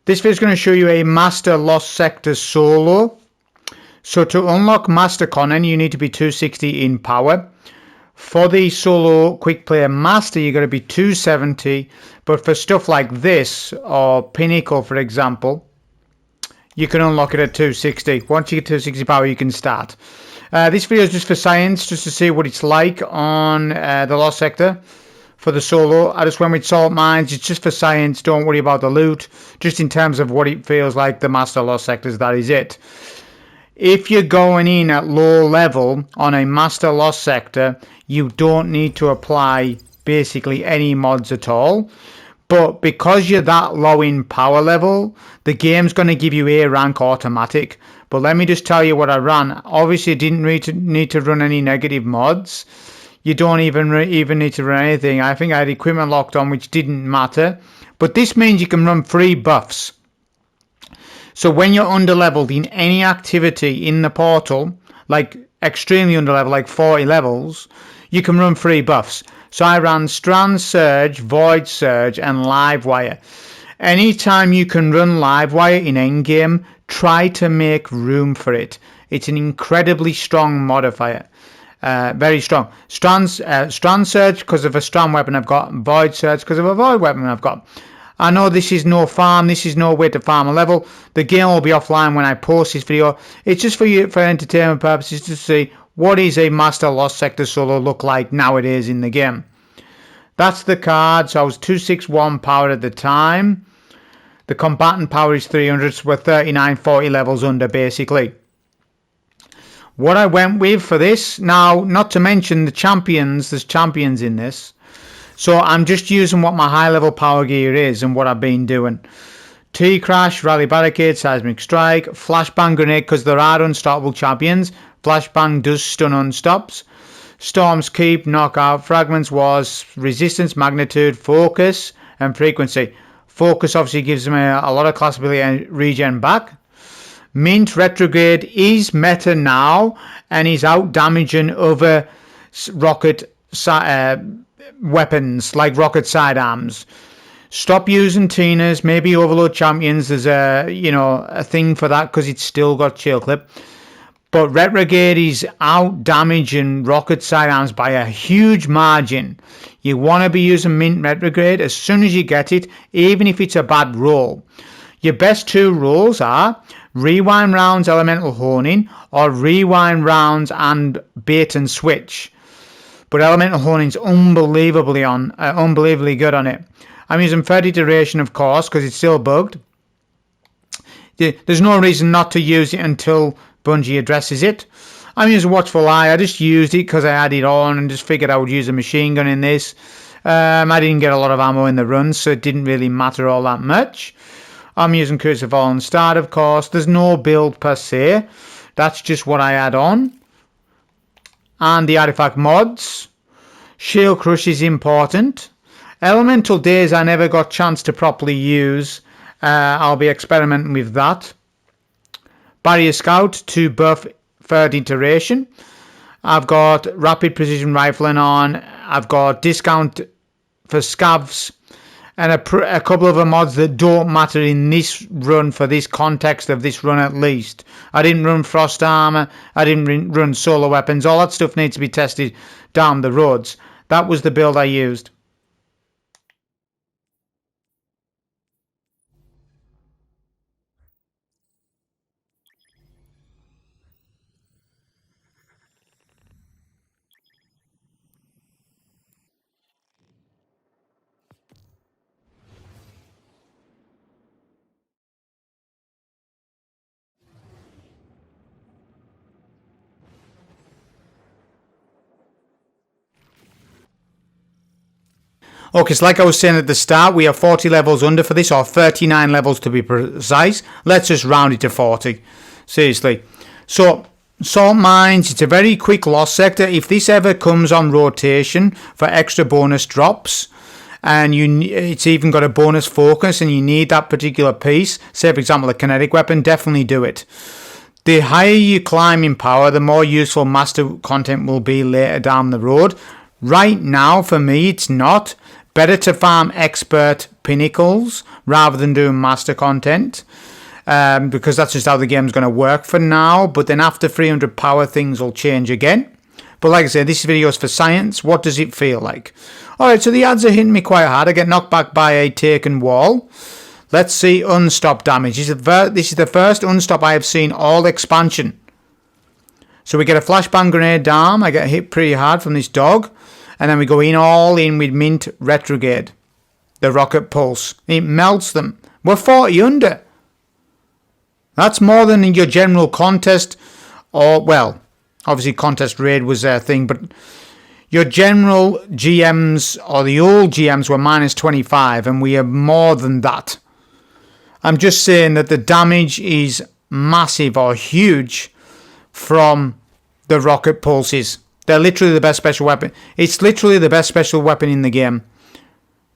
This video is going to show you a Master Lost Sector solo. So to unlock Master Content, you need to be 260 in power. For the solo quick player master, you're going to be 270. But for stuff like this, or Pinnacle for example, you can unlock it at 260. Once you get 260 power, you can start. This video is just for science, just to see what it's like on the Lost Sector. For the solo, I just went with salt mines. It's just for science. Don't worry about the loot. Just in terms of what it feels like, the Master Lost Sectors, that is it. If you're going in at low level on a Master Lost Sector, you don't need to apply basically any mods at all. But because you're that low in power level, the game's going to give you A rank automatic. But let me just tell you what I ran. Obviously, didn't need to run any negative mods. You don't even need to run anything. I think I had equipment locked on, which didn't matter. But this means you can run free buffs. So when you're underleveled in any activity in the portal, like extremely underleveled, like 40 levels, you can run free buffs. So I ran Strand Surge, Void Surge, and Livewire. Anytime you can run Livewire in endgame, try to make room for it. It's an incredibly strong modifier. Very strong. Strand Surge because of a strand weapon I've got. Void Surge because of a void weapon I've got. I know this is no farm. This is no way to farm a level. The game will be offline when I post this video. It's just for you, for entertainment purposes, to see what is a Master Lost Sector solo look like nowadays in the game. That's the card. So I was 261 power at the time. The combatant power is 300. So we're 39, 40 levels under basically. What I went with for this, now not to mention the champions, there's champions in this. So I'm just using what my high level power gear is and what I've been doing. T-Crash, Rally Barricade, Seismic Strike, Flashbang Grenade because there are unstoppable champions. Flashbang does stun unstops. Storm's Keep, Knockout, Fragments, Wars, Resistance, Magnitude, Focus and Frequency. Focus obviously gives them a lot of class ability and regen back. Mint Retrograde is meta now and is out damaging other rocket weapons like rocket sidearms. Stop using Tinas, maybe overload champions. There's a thing for that because it's still got chill clip. But Retrograde is out damaging rocket sidearms by a huge margin. You want to be using Mint Retrograde as soon as you get it, even if it's a bad roll. Your best two rolls are Rewind Rounds Elemental Honing or Rewind Rounds and Bait and Switch. But Elemental Honing's unbelievably good on it. I'm using third iteration, of course, because it's still bugged. There's no reason not to use it until Bungie addresses it. I'm using Watchful Eye. I just used it because I had it on and just figured I would use a machine gun in this. I didn't get a lot of ammo in the run, so it didn't really matter all that much. I'm using Curse of Fallen Start, of course. There's no build per se. That's just what I add on. And the artifact mods. Shield Crush is important. Elemental Days I never got chance to properly use. I'll be experimenting with that. Barrier Scout to buff third iteration. I've got Rapid Precision Rifling on. I've got discount for scavs. And a couple of the mods that don't matter in this run, for this context of this run at least. I didn't run Frost Armor. I didn't run Solar Weapons. All that stuff needs to be tested down the roads. That was the build I used. Okay, so like I was saying at the start, we are 40 levels under for this, or 39 levels to be precise. Let's just round it to 40. Seriously. So, Salt Mines, it's a very quick loss sector. If this ever comes on rotation for extra bonus drops, and it's even got a bonus focus, and you need that particular piece, say for example a kinetic weapon, definitely do it. The higher you climb in power, the more useful master content will be later down the road. Right now, for me, it's not. Better to farm expert pinnacles rather than doing master content. Because that's just how the game's going to work for now. But then after 300 power, things will change again. But like I said, this video is for science. What does it feel like? Alright, so the ads are hitting me quite hard. I get knocked back by a taken wall. Let's see unstop damage. This is the first unstop I have seen all expansion. So we get a flashbang grenade down. I get hit pretty hard from this dog. And then we go in all in with mint retrograde. The rocket pulse. It melts them. We're 40 under. That's more than in your general contest, or, well, obviously contest raid was their thing, but your general GMs, or the old GMs, were minus 25, and we are more than that. I'm just saying that the damage is massive or huge from the rocket pulses. They're literally the best special weapon. It's literally the best special weapon in the game.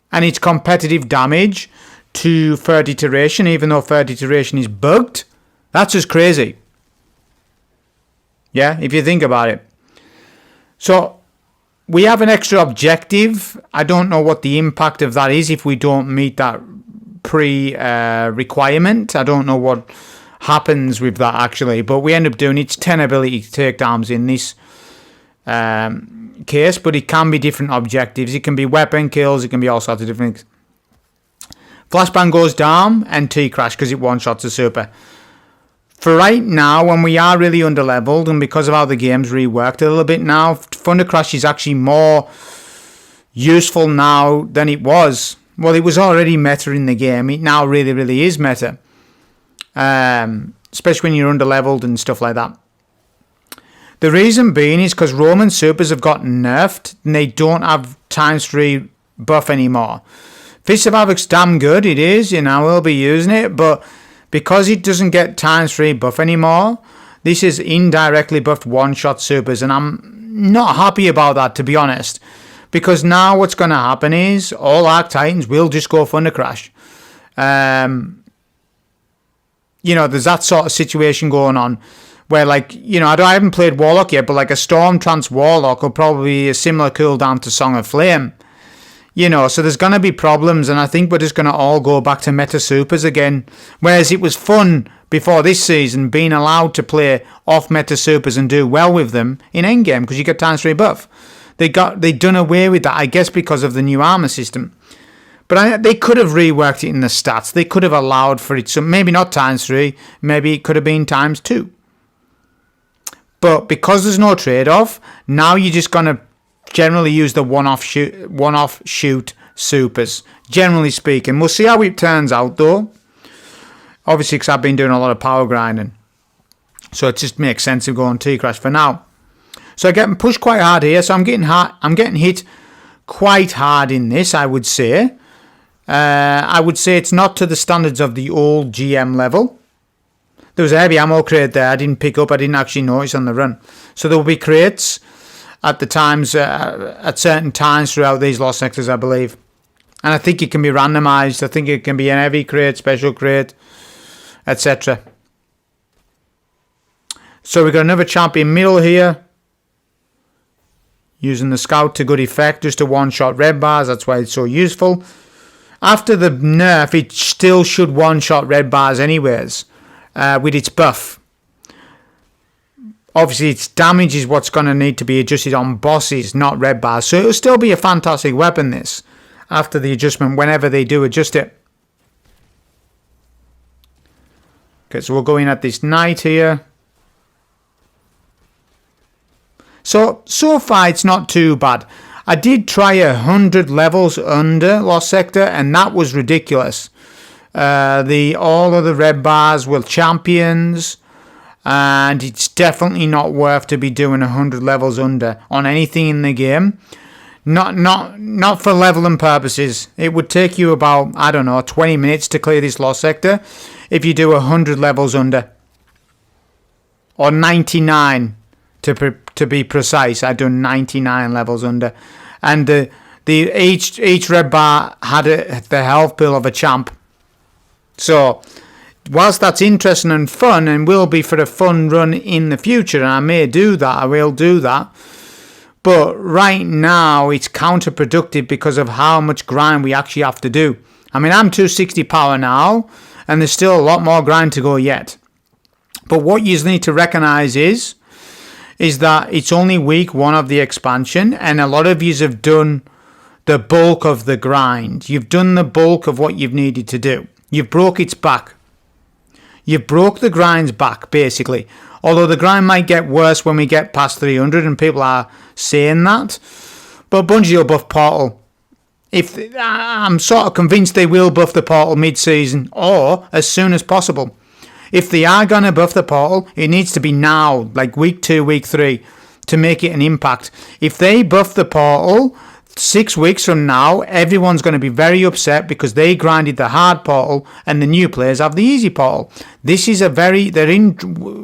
And it's competitive damage to third iteration, even though third iteration is bugged. That's just crazy. Yeah, if you think about it. So, we have an extra objective. I don't know what the impact of that is if we don't meet that requirement. I don't know what happens with that actually. But we end up doing it's 10 ability takedowns in this case. But it can be different objectives. It can be weapon kills. It can be all sorts of different things. Flashbang goes down and T-crash because it one-shots a super. For right now, when we are really under-leveled, and because of how the game's reworked a little bit now, Thunder Crash is actually more useful now than it was. Well, it was already meta in the game. It now really, really is meta. Especially when you're under-leveled and stuff like that. The reason being is because Roman supers have gotten nerfed, and they don't have ×3 buff anymore. Fist of Havoc's damn good, it is, we'll be using it, but because it doesn't get ×3 buff anymore, this is indirectly buffed one-shot supers, and I'm not happy about that, to be honest. Because now what's going to happen is all Arc Titans will just go Thunder Crash. There's that sort of situation going on where, I haven't played Warlock yet, but a Storm Trance Warlock will probably be a similar cooldown to Song of Flame. So there's going to be problems, and I think we're just going to all go back to meta supers again. Whereas it was fun before this season being allowed to play off meta supers and do well with them in endgame because you get ×3 buff. They done away with that, I guess, because of the new armor system. But they could have reworked it in the stats. They could have allowed for it. So maybe not ×3, maybe it could have been ×2. But because there's no trade-off, now you're just going to generally use the one-off shoot supers, generally speaking. We'll see how it turns out, though. Obviously, because I've been doing a lot of power grinding. So it just makes sense of going T-Crash for now. So I'm getting pushed quite hard here. So I'm getting hit quite hard in this, I would say. I would say it's not to the standards of the old GM level. There was a heavy ammo crate there I didn't pick up. I didn't actually notice on the run. So there will be crates at the times, at certain times throughout these lost sectors, I believe. And I think it can be randomized. I think it can be an heavy crate, special crate, etc. So we've got another champion middle here. Using the scout to good effect, just to one-shot red bars. That's why it's so useful. After the nerf, it still should one-shot red bars anyways, with its buff. Obviously, its damage is what's going to need to be adjusted on bosses, not red bars. So it'll still be a fantastic weapon, this, after the adjustment, whenever they do adjust it. Okay, so we'll go in at this knight here. So far, it's not too bad. I did try 100 levels under Lost Sector, and that was ridiculous. All of the red bars were champions. And it's definitely not worth to be doing 100 levels under on anything in the game. Not for leveling purposes. It would take you about, 20 minutes to clear this lost sector if you do 100 levels under. Or 99 to be precise. I've done 99 levels under. And each red bar had the health pool of a champ. So whilst that's interesting and fun, and will be for a fun run in the future, and I may do that, I will do that, but right now it's counterproductive because of how much grind we actually have to do. I mean, I'm 260 power now, and there's still a lot more grind to go yet. But what you need to recognize is that it's only week 1 of the expansion, and a lot of you have done the bulk of the grind. You've done the bulk of what you've needed to do. You've broke its back. You've broke the grind's back, basically. Although the grind might get worse when we get past 300, and people are saying that. But Bungie will buff Portal. I'm sort of convinced they will buff the Portal mid-season, or as soon as possible. If they are going to buff the Portal, it needs to be now, like week 2, week 3, to make it an impact. If they buff the Portal 6 weeks from now, everyone's going to be very upset because they grinded the hard Portal and the new players have the easy Portal. This is they're in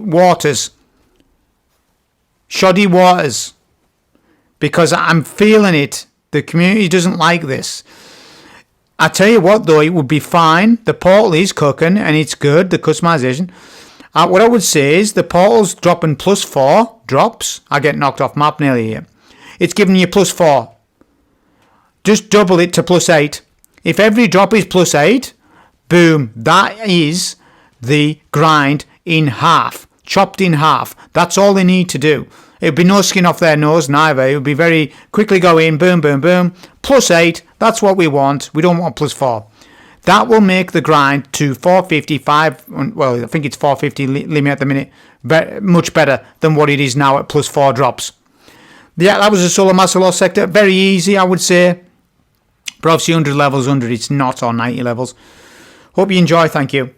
waters. Shoddy waters. Because I'm feeling it. The community doesn't like this. I tell you what though, it would be fine. The Portal is cooking and it's good, the customization. What I would say is the Portal's dropping +4 drops. I get knocked off map nearly here. It's giving you +4. Just double it to +8. If every drop is +8, boom, that is the grind in half. Chopped in half. That's all they need to do. It would be no skin off their nose neither. It would be very quickly go in, boom, boom, boom. +8, that's what we want. We don't want +4. That will make the grind to 455, well, I think it's 450 limit at the minute, much better than what it is now at +4 drops. Yeah, that was a solo master loss sector. Very easy, I would say. But obviously 100 levels under, it's not on 90 levels. Hope you enjoy, thank you.